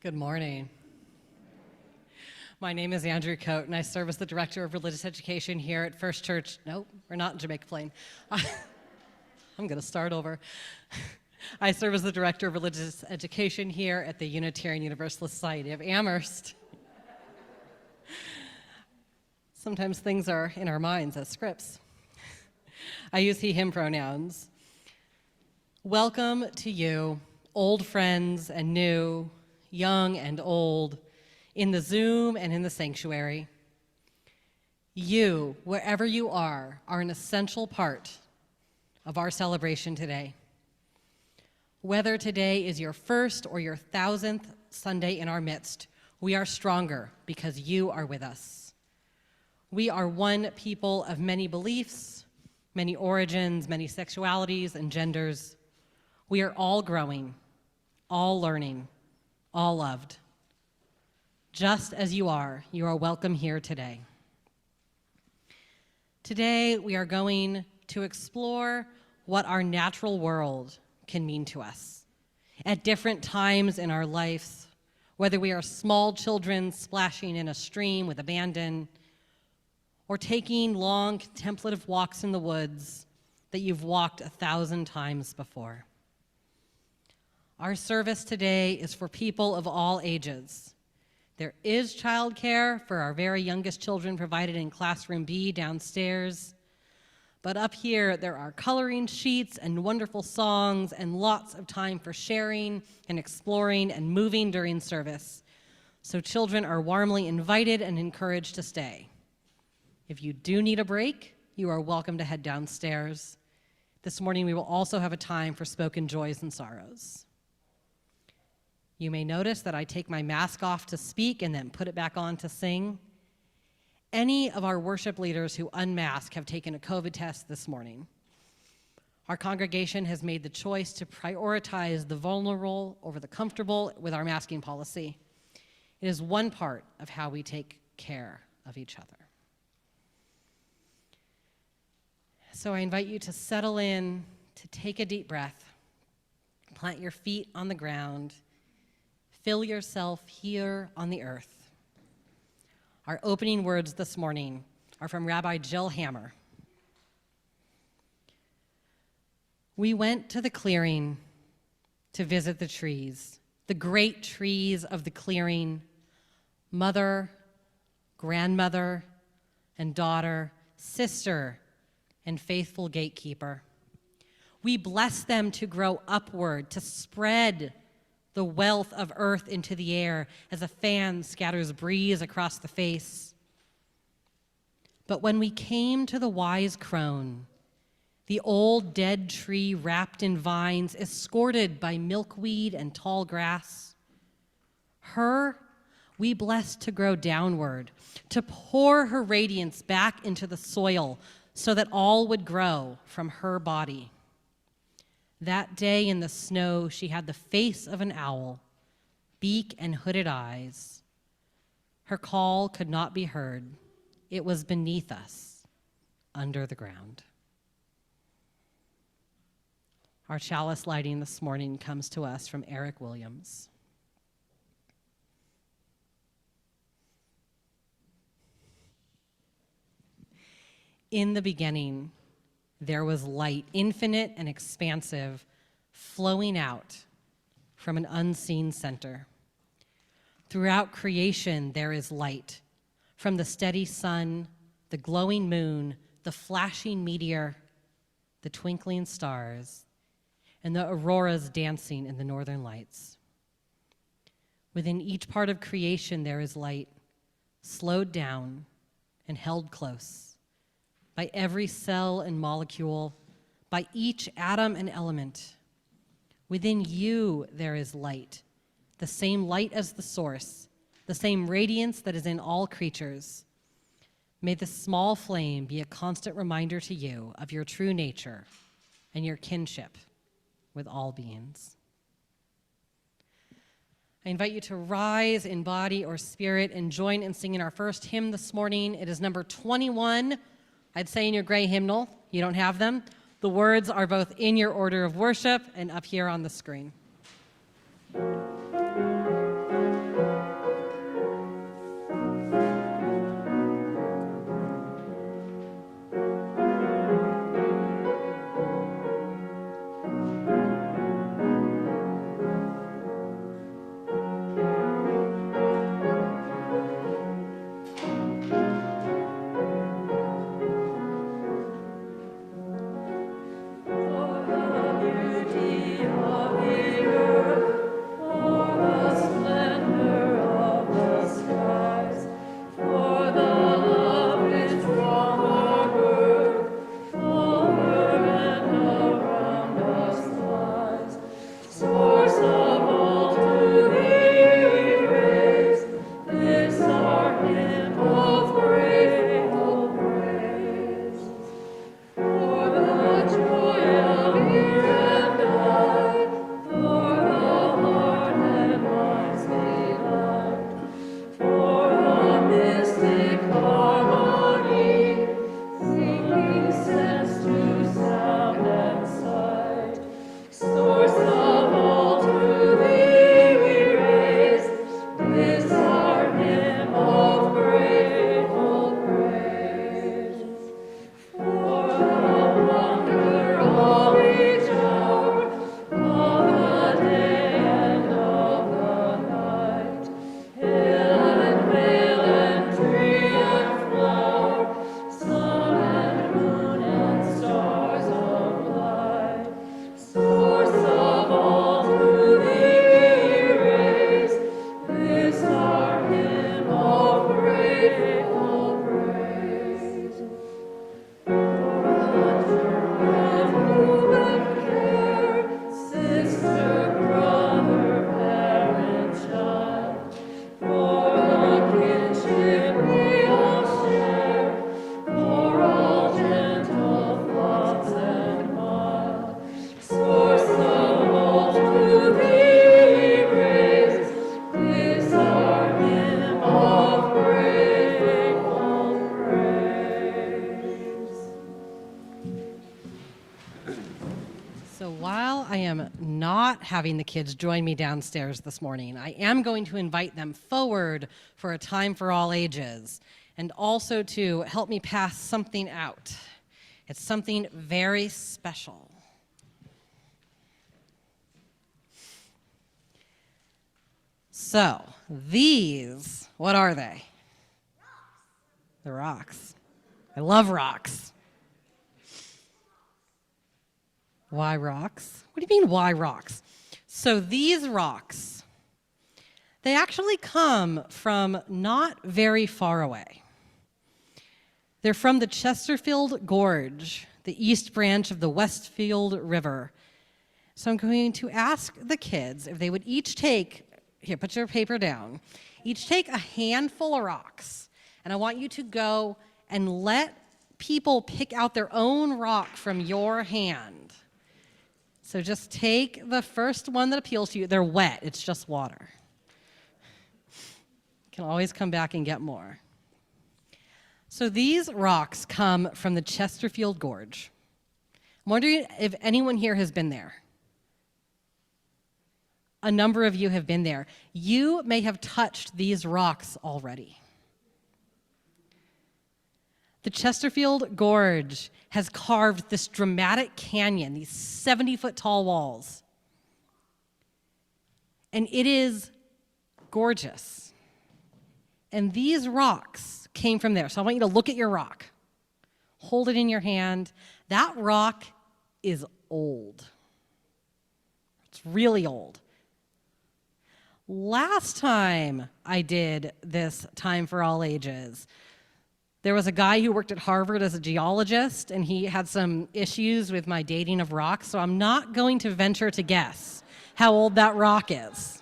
Good morning. My name is Andrew Coate, and I serve as the Director of Religious Education here at First Church. Nope, we're not in Jamaica Plain. I'm going to start over. I serve as the Director of Religious Education here at the Unitarian Universalist Society of Amherst. Sometimes things are in our minds as scripts. I use he, him pronouns. Welcome to you, old friends and new, young and old, in the Zoom and in the sanctuary. You, wherever you are an essential part of our celebration today. Whether today is your first or your 1,000th Sunday in our midst, we are stronger because you are with us. We are one people of many beliefs, many origins, many sexualities and genders. We are all growing, all learning, all loved. Just as you are welcome here today. Today, we are going to explore what our natural world can mean to us at different times in our lives, whether we are small children splashing in a stream with abandon, or taking long contemplative walks in the woods that you've walked 1,000 times before. Our service today is for people of all ages. There is childcare for our very youngest children provided in Classroom B downstairs. But up here, there are coloring sheets and wonderful songs and lots of time for sharing and exploring and moving during service. So children are warmly invited and encouraged to stay. If you do need a break, you are welcome to head downstairs. This morning, we will also have a time for spoken joys and sorrows. You may notice that I take my mask off to speak and then put it back on to sing. Any of our worship leaders who unmask have taken a COVID test this morning. Our congregation has made the choice to prioritize the vulnerable over the comfortable with our masking policy. It is one part of how we take care of each other. So I invite you to settle in, to take a deep breath, plant your feet on the ground, feel yourself here on the earth. Our opening words this morning are from Rabbi Jill Hammer. We went to the clearing to visit the trees, the great trees of the clearing, mother, grandmother, and daughter, sister, and faithful gatekeeper. We bless them to grow upward, to spread the wealth of earth into the air as a fan scatters breeze across the face. But when we came to the wise crone, the old dead tree wrapped in vines, escorted by milkweed and tall grass, her we blessed to grow downward, to pour her radiance back into the soil so that all would grow from her body. That day in the snow, she had the face of an owl, beak and hooded eyes. Her call could not be heard. It was beneath us, under the ground. Our chalice lighting this morning comes to us from Eric Williams. In the beginning, there was light, infinite and expansive, flowing out from an unseen center. Throughout creation, there is light, from the steady sun, the glowing moon, the flashing meteor, the twinkling stars, and the auroras dancing in the northern lights. Within each part of creation, there is light, slowed down and held close by every cell and molecule, by each atom and element. Within you, there is light, the same light as the source, the same radiance that is in all creatures. May this small flame be a constant reminder to you of your true nature and your kinship with all beings. I invite you to rise in body or spirit and join in singing our first hymn this morning. It is number 21. I'd say in your gray hymnal. You don't have them. The words are both in your order of worship and up here on the screen. not having the kids join me downstairs this morning. I am going to invite them forward for a time for all ages, and also to help me pass something out. It's something very special. So, these, what are they? Rocks. They're rocks. I love rocks. Why rocks? What do you mean, why rocks? So these rocks, they actually come from not very far away. They're from the Chesterfield Gorge, the east branch of the Westfield River. So I'm going to ask the kids if they would each take, here, put your paper down, each take a handful of rocks, and I want you to go and let people pick out their own rock from your hand. So just take the first one that appeals to you. They're wet, it's just water. You can always come back and get more. So these rocks come from the Chesterfield Gorge. I'm wondering if anyone here has been there. A number of you have been there. You may have touched these rocks already. The Chesterfield Gorge has carved this dramatic canyon, these 70-foot tall walls. And it is gorgeous. And these rocks came from there. So I want you to look at your rock. Hold it in your hand. That rock is old. It's really old. Last time I did this Time for All Ages, there was a guy who worked at Harvard as a geologist, and he had some issues with my dating of rocks, so I'm not going to venture to guess how old that rock is.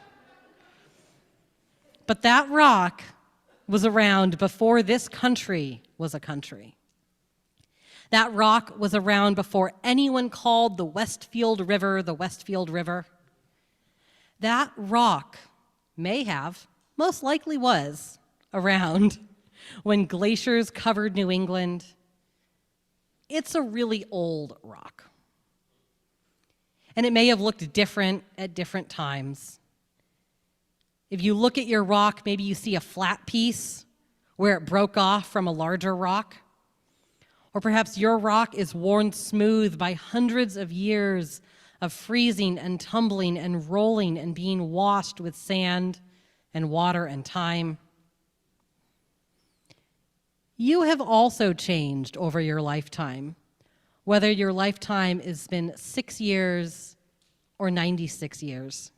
But that rock was around before this country was a country. That rock was around before anyone called the Westfield River the Westfield River. That rock may have, most likely was, around when glaciers covered New England. It's a really old rock. And it may have looked different at different times. If you look at your rock, maybe you see a flat piece where it broke off from a larger rock. Or perhaps your rock is worn smooth by hundreds of years of freezing and tumbling and rolling and being washed with sand and water and time. You have also changed over your lifetime, whether your lifetime has been 6 years or 96 years.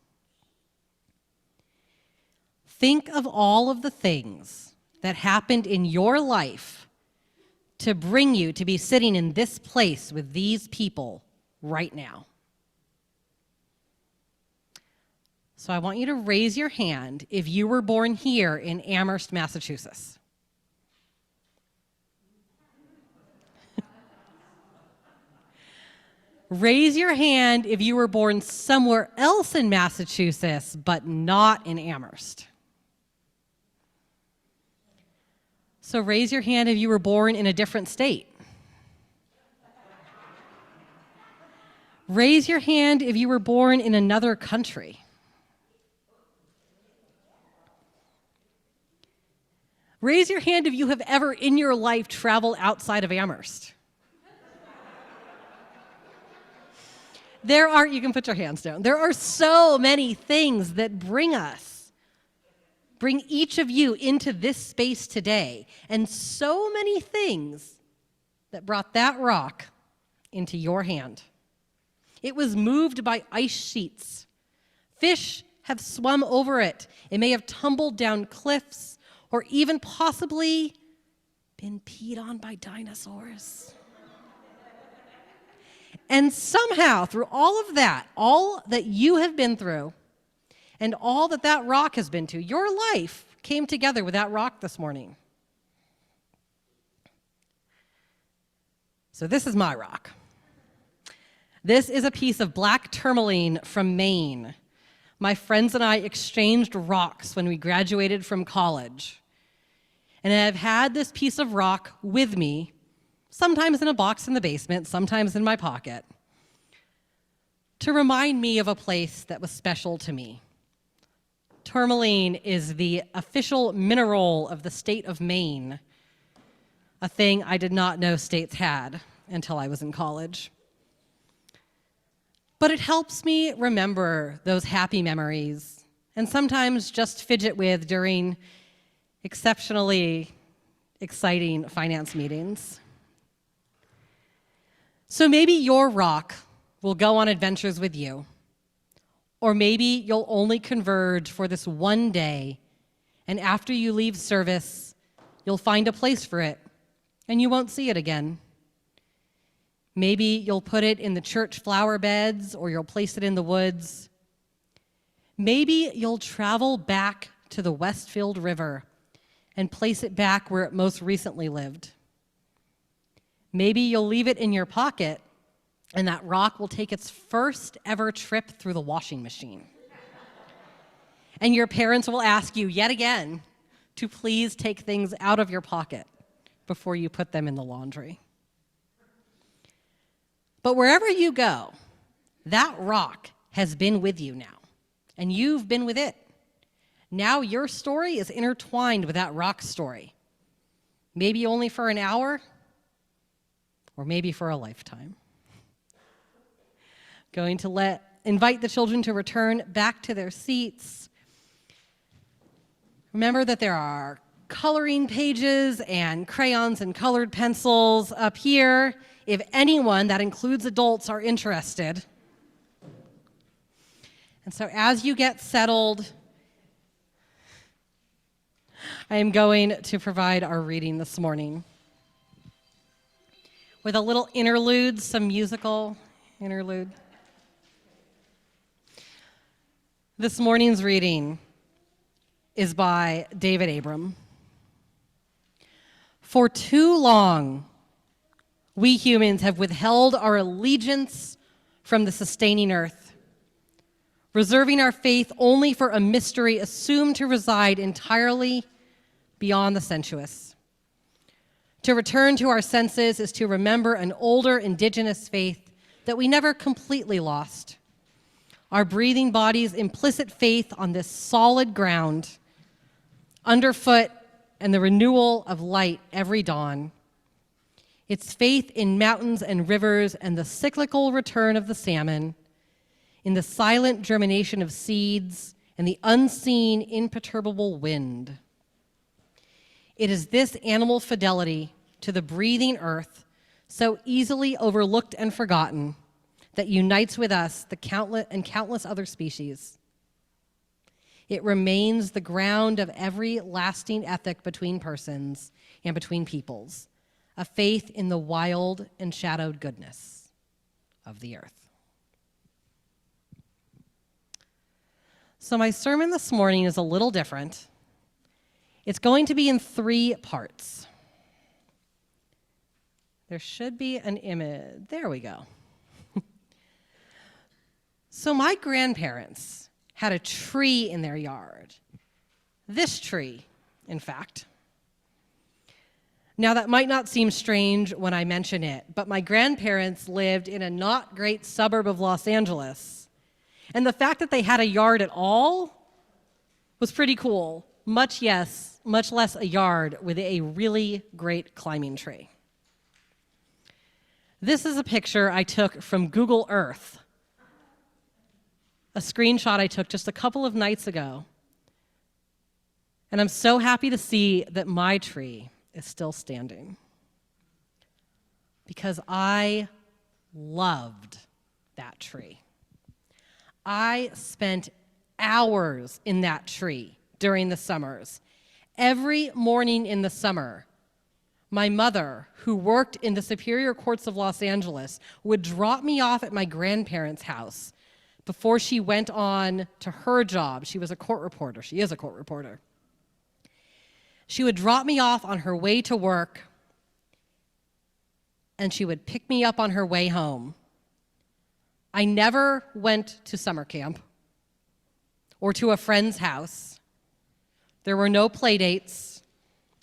Think of all of the things that happened in your life to bring you to be sitting in this place with these people right now. So I want you to raise your hand if you were born here in Amherst, Massachusetts. Raise your hand if you were born somewhere else in Massachusetts, but not in Amherst. So raise your hand if you were born in a different state. Raise your hand if you were born in another country. Raise your hand if you have ever in your life traveled outside of Amherst. You can put your hands down. There are so many things that bring each of you into this space today, and so many things that brought that rock into your hand. It was moved by ice sheets. Fish have swum over it. It may have tumbled down cliffs, or even possibly been peed on by dinosaurs. And somehow, through all of that, all that you have been through, and all that that rock has been to, your life came together with that rock this morning. So this is my rock. This is a piece of black tourmaline from Maine. My friends and I exchanged rocks when we graduated from college. And I've had this piece of rock with me, sometimes in a box in the basement, sometimes in my pocket, to remind me of a place that was special to me. Tourmaline is the official mineral of the state of Maine, a thing I did not know states had until I was in college. But it helps me remember those happy memories and sometimes just fidget with during exceptionally exciting finance meetings. So maybe your rock will go on adventures with you, or maybe you'll only converge for this one day, and after you leave service, you'll find a place for it, and you won't see it again. Maybe you'll put it in the church flower beds, or you'll place it in the woods. Maybe you'll travel back to the Westfield River and place it back where it most recently lived. Maybe you'll leave it in your pocket, and that rock will take its first ever trip through the washing machine. And your parents will ask you yet again to please take things out of your pocket before you put them in the laundry. But wherever you go, that rock has been with you now, and you've been with it. Now your story is intertwined with that rock story. Maybe only for an hour, or maybe for a lifetime. Going to invite the children to return back to their seats. Remember that there are coloring pages and crayons and colored pencils up here if anyone, that includes adults, are interested. And so as you get settled, I am going to provide our reading this morning with a little interlude, some musical interlude. This morning's reading is by David Abram. For too long, we humans have withheld our allegiance from the sustaining earth, reserving our faith only for a mystery assumed to reside entirely beyond the sensuous. To return to our senses is to remember an older indigenous faith that we never completely lost. Our breathing body's implicit faith on this solid ground, underfoot and the renewal of light every dawn. Its faith in mountains and rivers and the cyclical return of the salmon, in the silent germination of seeds and the unseen imperturbable wind. It is this animal fidelity to the breathing earth, so easily overlooked and forgotten, that unites with us the countless other species. It remains the ground of every lasting ethic between persons and between peoples, a faith in the wild and shadowed goodness of the earth. So my sermon this morning is a little different. It's going to be in 3 parts. There should be an image. There we go. So my grandparents had a tree in their yard. This tree, in fact. Now that might not seem strange when I mention it, but my grandparents lived in a not great suburb of Los Angeles. And the fact that they had a yard at all was pretty cool. Much less a yard with a really great climbing tree. This is a picture I took from Google Earth, a screenshot I took just a couple of nights ago. And I'm so happy to see that my tree is still standing, because I loved that tree. I spent hours in that tree during the summers. Every morning in the summer, my mother, who worked in the Superior Courts of Los Angeles, would drop me off at my grandparents' house before she went on to her job. She was a court reporter. She is a court reporter. She would drop me off on her way to work, and she would pick me up on her way home. I never went to summer camp or to a friend's house. There were no play dates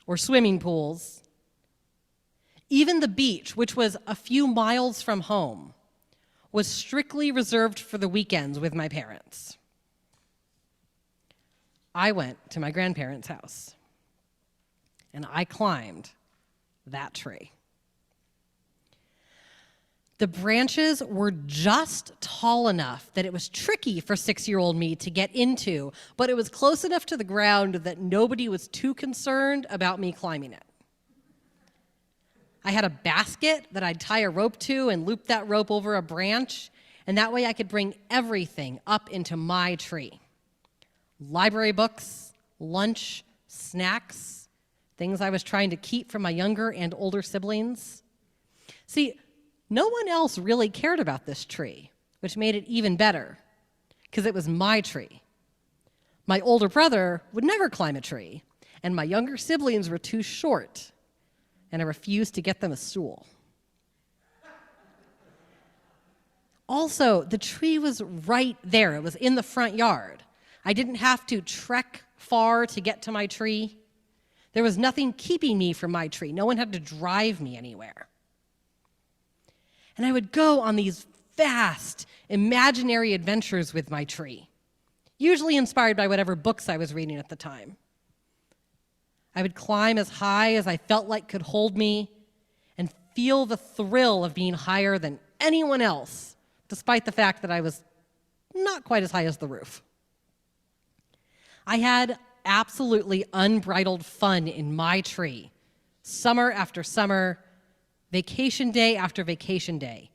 or swimming pools. Even the beach, which was a few miles from home, was strictly reserved for the weekends with my parents. I went to my grandparents' house, and I climbed that tree. The branches were just tall enough that it was tricky for 6-year-old me to get into, but it was close enough to the ground that nobody was too concerned about me climbing it. I had a basket that I'd tie a rope to and loop that rope over a branch, and that way I could bring everything up into my tree. Library books, lunch, snacks, things I was trying to keep from my younger and older siblings. See, no one else really cared about this tree, which made it even better, because it was my tree. My older brother would never climb a tree, and my younger siblings were too short, and I refused to get them a stool. Also, the tree was right there. It was in the front yard. I didn't have to trek far to get to my tree. There was nothing keeping me from my tree. No one had to drive me anywhere. And I would go on these vast, imaginary adventures with my tree, usually inspired by whatever books I was reading at the time. I would climb as high as I felt like could hold me and feel the thrill of being higher than anyone else, despite the fact that I was not quite as high as the roof. I had absolutely unbridled fun in my tree, summer after summer, vacation day after vacation day.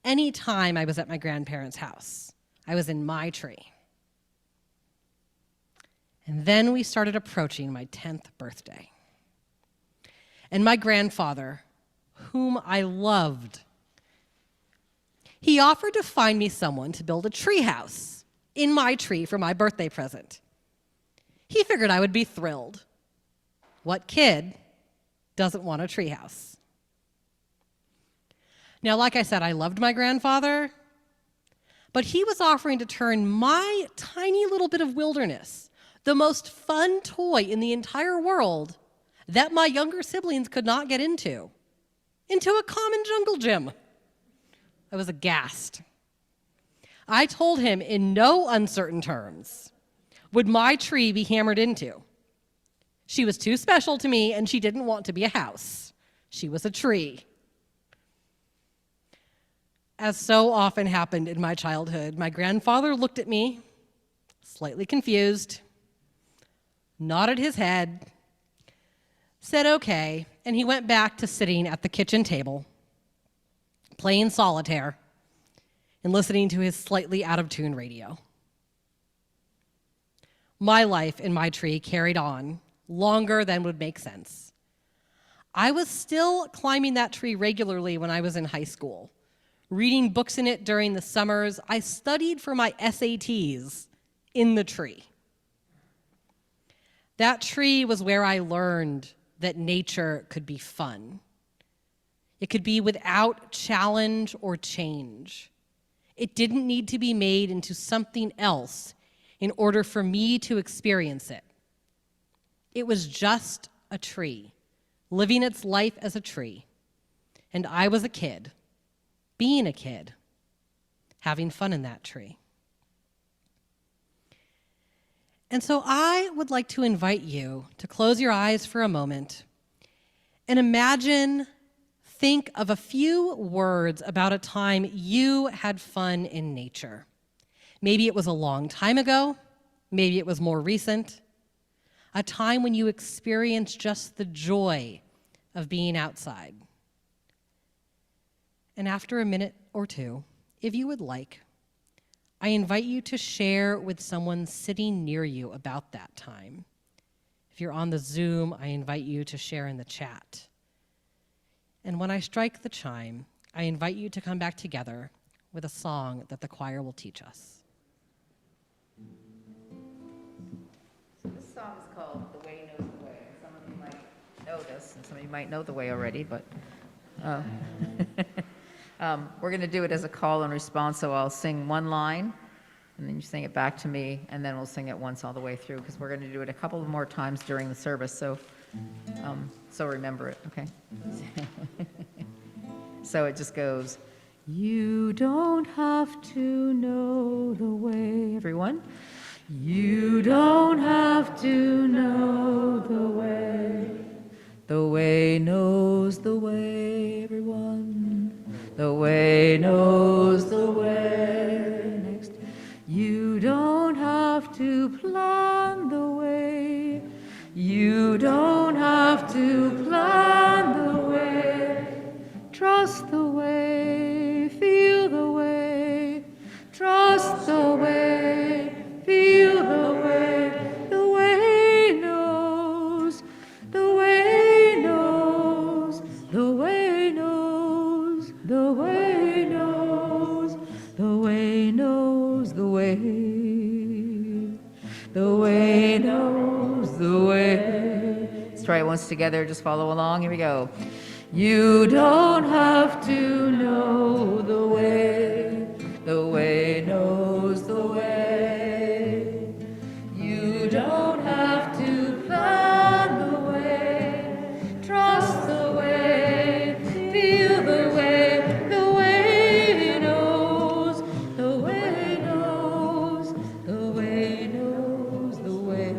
Anytime I was at my grandparents' house, I was in my tree. And then we started approaching my 10th birthday. And my grandfather, whom I loved, he offered to find me someone to build a tree house in my tree for my birthday present. He figured I would be thrilled. What kid doesn't want a tree house? Now, like I said, I loved my grandfather, but he was offering to turn my tiny little bit of wilderness, the most fun toy in the entire world that my younger siblings could not get into a common jungle gym. I was aghast. I told him in no uncertain terms, would my tree be hammered into? She was too special to me, and she didn't want to be a house. She was a tree. As so often happened in my childhood, my grandfather looked at me, slightly confused, nodded his head, said okay, and he went back to sitting at the kitchen table, playing solitaire, and listening to his slightly out-of-tune radio. My life in my tree carried on longer than would make sense. I was still climbing that tree regularly when I was in high school, reading books in it during the summers. I studied for my SATs in the tree. That tree was where I learned that nature could be fun. It could be without challenge or change. It didn't need to be made into something else in order for me to experience it. It was just a tree, living its life as a tree. And I was a kid, being a kid, having fun in that tree. And so I would like to invite you to close your eyes for a moment and think of a few words about a time you had fun in nature. Maybe it was a long time ago, maybe it was more recent, a time when you experienced just the joy of being outside. And after a minute or two, if you would like, I invite you to share with someone sitting near you about that time. If you're on the Zoom, I invite you to share in the chat. And when I strike the chime, I invite you to come back together with a song that the choir will teach us. So this song is called The Way Knows the Way. Some of you might know this, and some of you might know the way already, but we're going to do it as a call and response, so I'll sing one line, and then you sing it back to me, and then we'll sing it once all the way through, because we're going to do it a couple more times during the service, so remember it, okay? So it just goes, You don't have to know the way, everyone. You don't have to know the way. The way knows the way, everyone. The way knows the way. Next. You don't have to plan the way. You don't have to plan the way. Trust the way, feel the way. Trust the way, feel the way. The way knows, the way knows, the way knows, the way knows, the way knows the way. The way knows the way. Let's try it once together. Just follow along. Here we go. You don't have to know the way. The way knows the way. You don't have to plan the way. Trust the way. Feel the way. The way knows. The way knows. The way knows the way.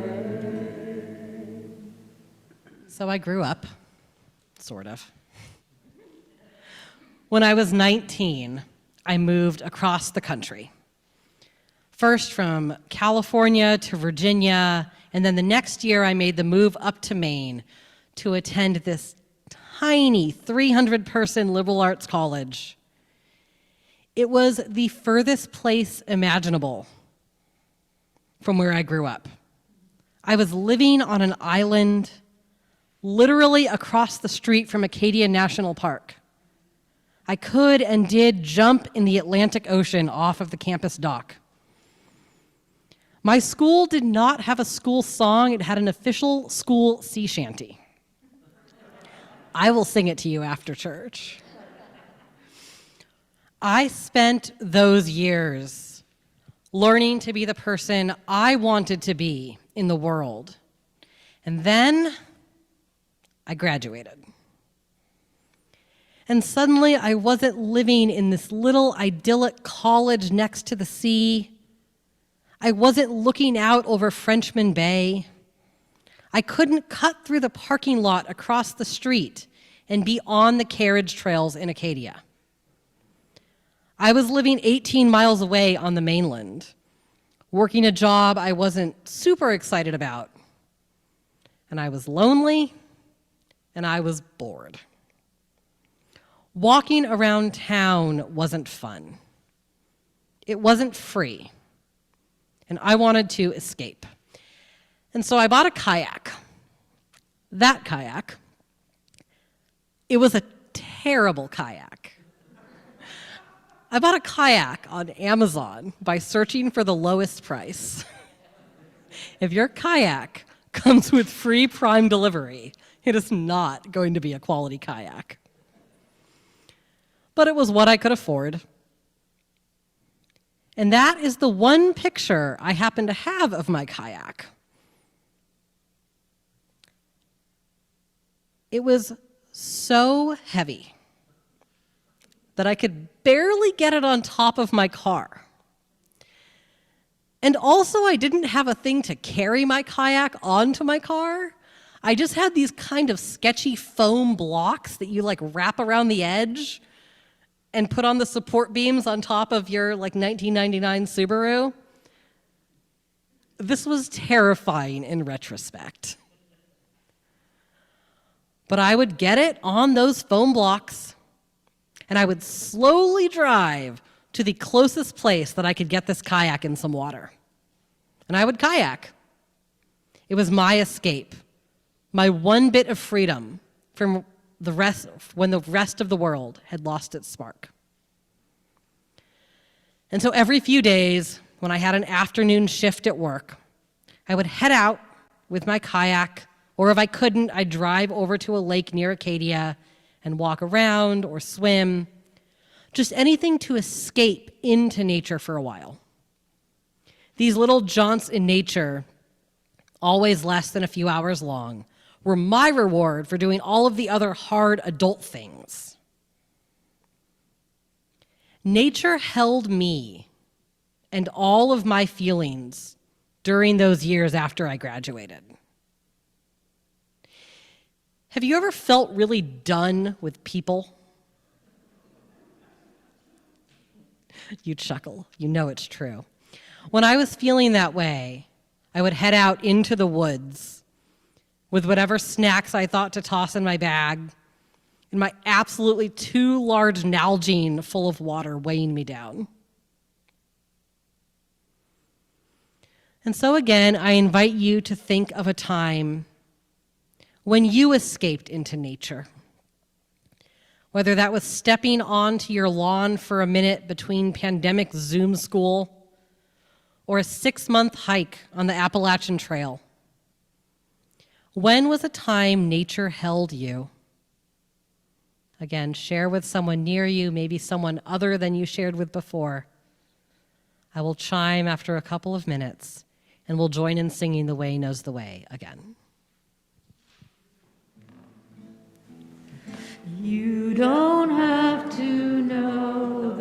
So I grew up, sort of. When I was 19, I moved across the country. First from California to Virginia, and then the next year I made the move up to Maine to attend this tiny 300-person liberal arts college. It was the furthest place imaginable from where I grew up. I was living on an island literally across the street from Acadia National Park. I could and did jump in the Atlantic Ocean off of the campus dock. My school did not have a school song. It had an official school sea shanty. I will sing it to you after church. I spent those years learning to be the person I wanted to be in the world. And then I graduated. And suddenly I wasn't living in this little idyllic college next to the sea. I wasn't looking out over Frenchman Bay. I couldn't cut through the parking lot across the street and be on the carriage trails in Acadia. I was living 18 miles away on the mainland, working a job I wasn't super excited about. And I was lonely, and I was bored. Walking around town wasn't fun. It wasn't free, and I wanted to escape. And so I bought a kayak. That kayak, it was a terrible kayak. I bought a kayak on Amazon by searching for the lowest price. If your kayak comes with free Prime delivery, it is not going to be a quality kayak. But it was what I could afford. And that is the one picture I happen to have of my kayak. It was so heavy that I could barely get it on top of my car. And also, I didn't have a thing to carry my kayak onto my car. I just had these kind of sketchy foam blocks that you wrap around the edge and put on the support beams on top of your 1999 Subaru. This was terrifying in retrospect. But I would get it on those foam blocks, and I would slowly drive to the closest place that I could get this kayak in some water. And I would kayak. It was my escape, my one bit of freedom from the rest, when the rest of the world had lost its spark. And so every few days, when I had an afternoon shift at work, I would head out with my kayak, or if I couldn't, I'd drive over to a lake near Acadia and walk around or swim, just anything to escape into nature for a while. These little jaunts in nature, always less than a few hours long, were my reward for doing all of the other hard adult things. Nature held me and all of my feelings during those years after I graduated. Have you ever felt really done with people? You chuckle, you know it's true. When I was feeling that way, I would head out into the woods with whatever snacks I thought to toss in my bag and my absolutely too large Nalgene full of water weighing me down. And so again, I invite you to think of a time when you escaped into nature. Whether that was stepping onto your lawn for a minute between pandemic Zoom school or a 6-month hike on the Appalachian Trail. When was a time nature held you? Again, share with someone near you, maybe someone other than you shared with before. I will chime after a couple of minutes, and we'll join in singing The Way Knows the Way again. You don't have to know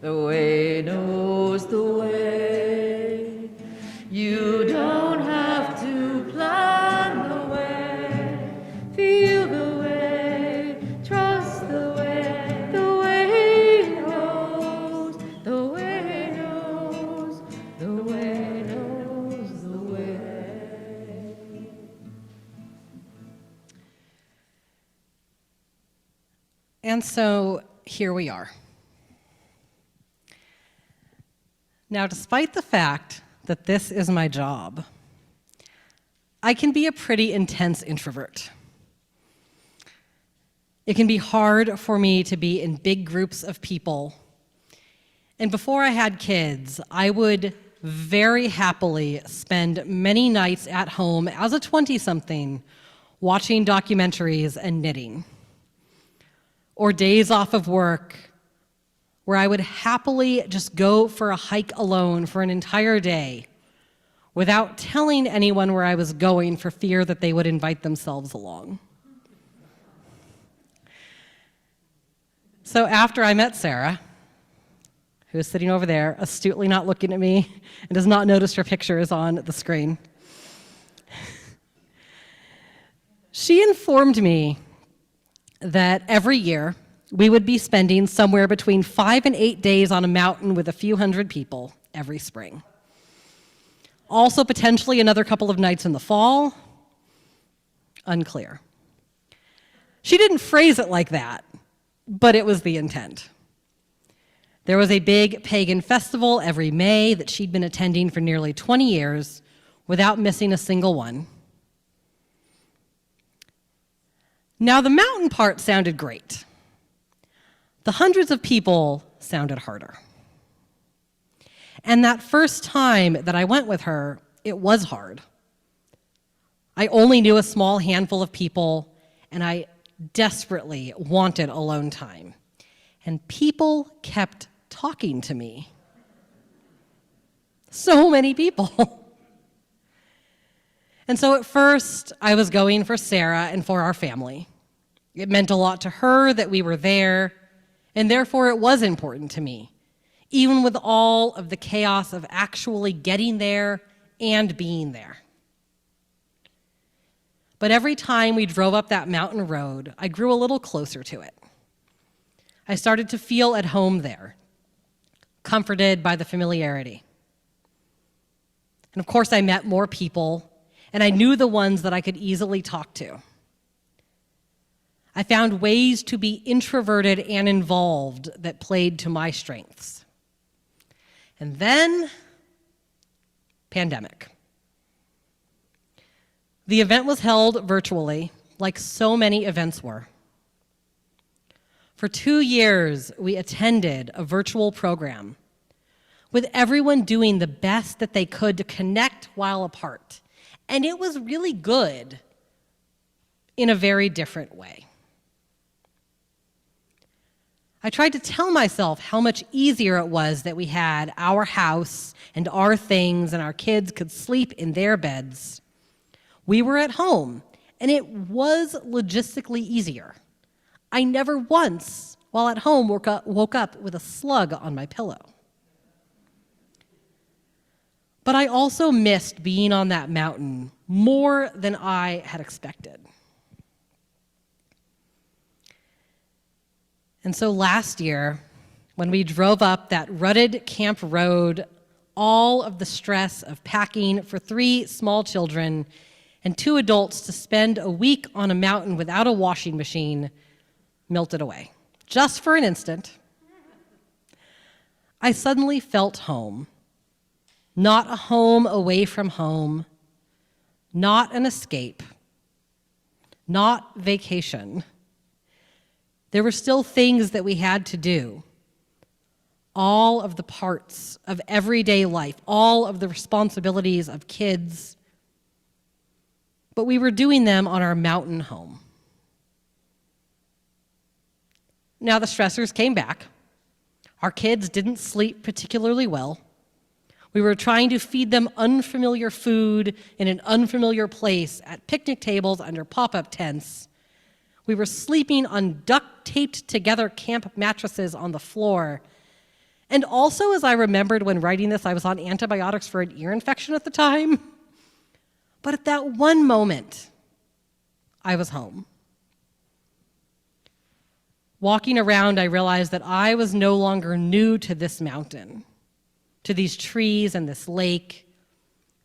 the way knows the way. You don't have to plan the way, feel the way, trust the way knows, the way knows, the way knows the way. And so here we are. Now, despite the fact that this is my job, I can be a pretty intense introvert. It can be hard for me to be in big groups of people. And before I had kids, I would very happily spend many nights at home as a 20-something watching documentaries and knitting. Or days off of work where I would happily just go for a hike alone for an entire day without telling anyone where I was going for fear that they would invite themselves along. So after I met Sarah, who is sitting over there, astutely not looking at me and does not notice her picture is on the screen, she informed me that every year we would be spending somewhere between 5 and 8 days on a mountain with a few hundred people every spring. Also potentially another couple of nights in the fall. Unclear. She didn't phrase it like that, but it was the intent. There was a big pagan festival every May that she'd been attending for nearly 20 years without missing a single one. Now, the mountain part sounded great. The hundreds of people sounded harder. And that first time that I went with her, it was hard. I only knew a small handful of people, and I desperately wanted alone time. And people kept talking to me. So many people. And so at first, I was going for Sarah and for our family. It meant a lot to her that we were there, and therefore it was important to me, even with all of the chaos of actually getting there and being there. But every time we drove up that mountain road, I grew a little closer to it. I started to feel at home there, comforted by the familiarity. And of course, I met more people, and I knew the ones that I could easily talk to. I found ways to be introverted and involved that played to my strengths. And then, pandemic. The event was held virtually, like so many events were. For 2 years, we attended a virtual program with everyone doing the best that they could to connect while apart. And it was really good in a very different way. I tried to tell myself how much easier it was that we had our house and our things and our kids could sleep in their beds. We were at home, and it was logistically easier. I never once while at home woke up with a slug on my pillow. But I also missed being on that mountain more than I had expected. And so last year, when we drove up that rutted camp road, all of the stress of packing for 3 small children and 2 adults to spend a week on a mountain without a washing machine melted away. Just for an instant, I suddenly felt home. Not a home away from home, not an escape, not vacation. There were still things that we had to do. All of the parts of everyday life, all of the responsibilities of kids, but we were doing them on our mountain home. Now the stressors came back. Our kids didn't sleep particularly well. We were trying to feed them unfamiliar food in an unfamiliar place at picnic tables under pop-up tents. We were sleeping on duct-taped together camp mattresses on the floor. And also, as I remembered when writing this, I was on antibiotics for an ear infection at the time. But at that one moment, I was home. Walking around, I realized that I was no longer new to this mountain, to these trees and this lake,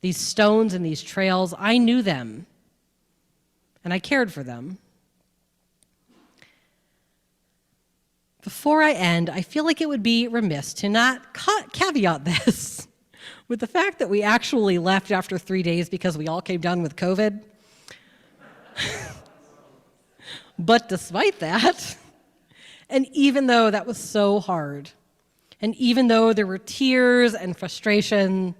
these stones and these trails. I knew them, and I cared for them. Before I end, I feel like it would be remiss to not caveat this with the fact that we actually left after 3 days because we all came down with COVID. But despite that, and even though that was so hard, and even though there were tears and frustration,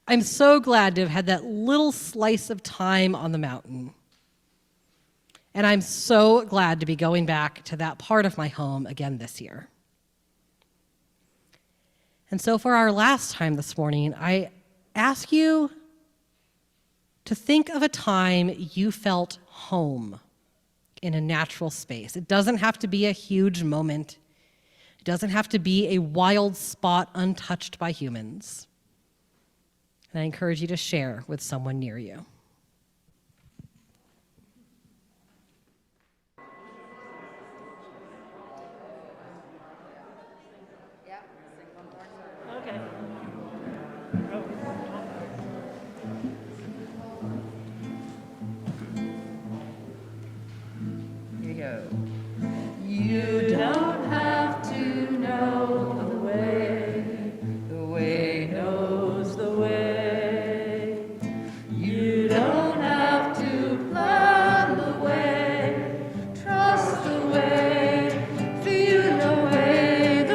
I'm so glad to have had that little slice of time on the mountain. And I'm so glad to be going back to that part of my home again this year. And so for our last time this morning, I ask you to think of a time you felt home in a natural space. It doesn't have to be a huge moment. It doesn't have to be a wild spot untouched by humans. And I encourage you to share with someone near you. Okay. Here we go. You don't have to know the way knows the way. You don't have to plan the way, trust the way, feel the way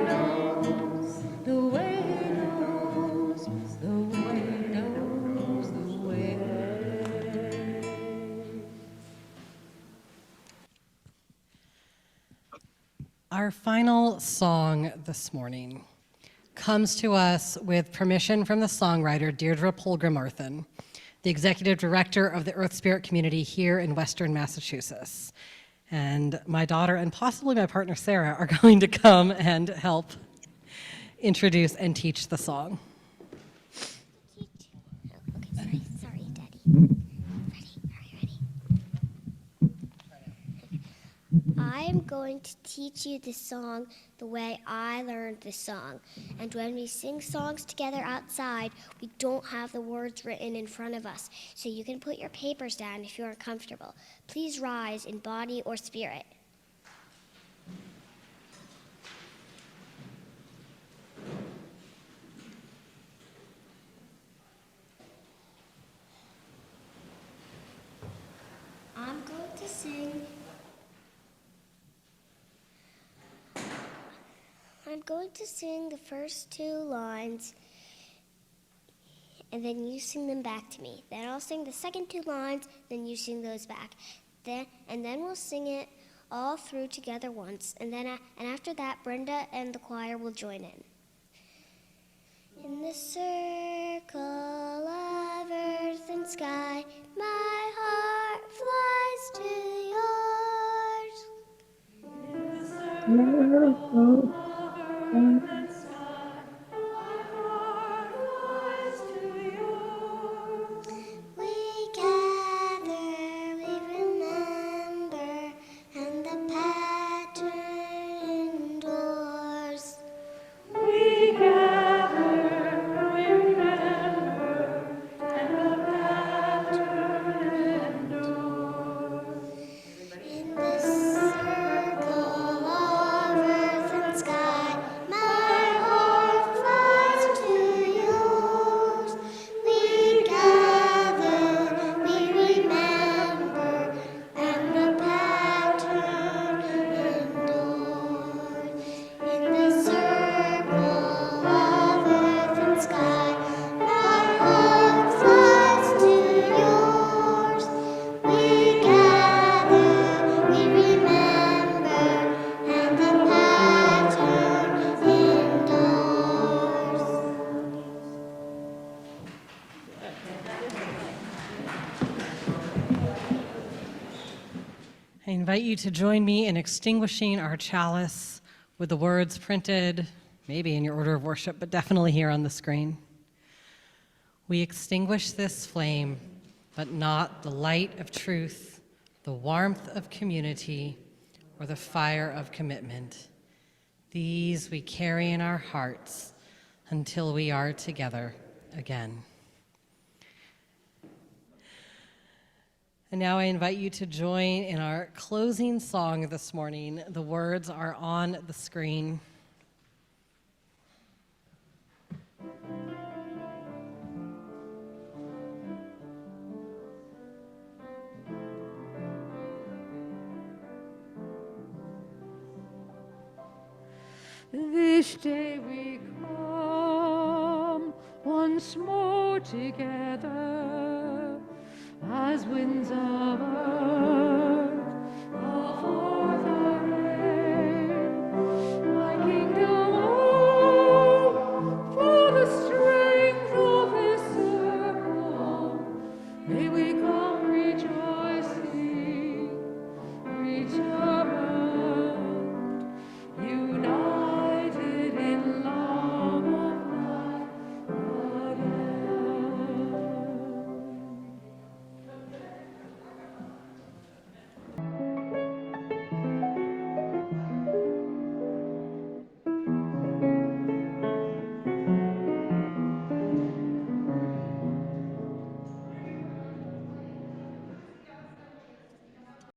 knows, the way knows, the way knows the way. Our final song this morning comes to us with permission from the songwriter Deirdre Polgrim-Arthen, the executive director of the Earth Spirit community here in Western Massachusetts. And my daughter and possibly my partner Sarah are going to come and help introduce and teach the song. Okay, sorry, Daddy. Ready. I'm going to teach you this song the way I learned this song. And when we sing songs together outside, we don't have the words written in front of us. So you can put your papers down if you're uncomfortable. Please rise in body or spirit. I'm going to sing the first 2 lines, and then you sing them back to me. Then I'll sing the second 2 lines, then you sing those back. Then we'll sing it all through together once, and after that, Brenda and the choir will join in. In the circle of earth and sky, my heart flies to yours. We gather, we remember, and the pattern endures. We gather, we remember, and the pattern endures. In this circle of earth and sky, my heart flies to yours. We gather, we remember, and the pattern endures. In this circle of earth and sky, my heart flies to yours. We gather, we remember, and the pattern endures. I invite you to join me in extinguishing our chalice with the words printed, maybe in your order of worship, but definitely here on the screen. We extinguish this flame, but not the light of truth, the warmth of community, or the fire of commitment. These we carry in our hearts until we are together again. And now I invite you to join in our closing song this morning. The words are on the screen. This day we come once more together as winds of earth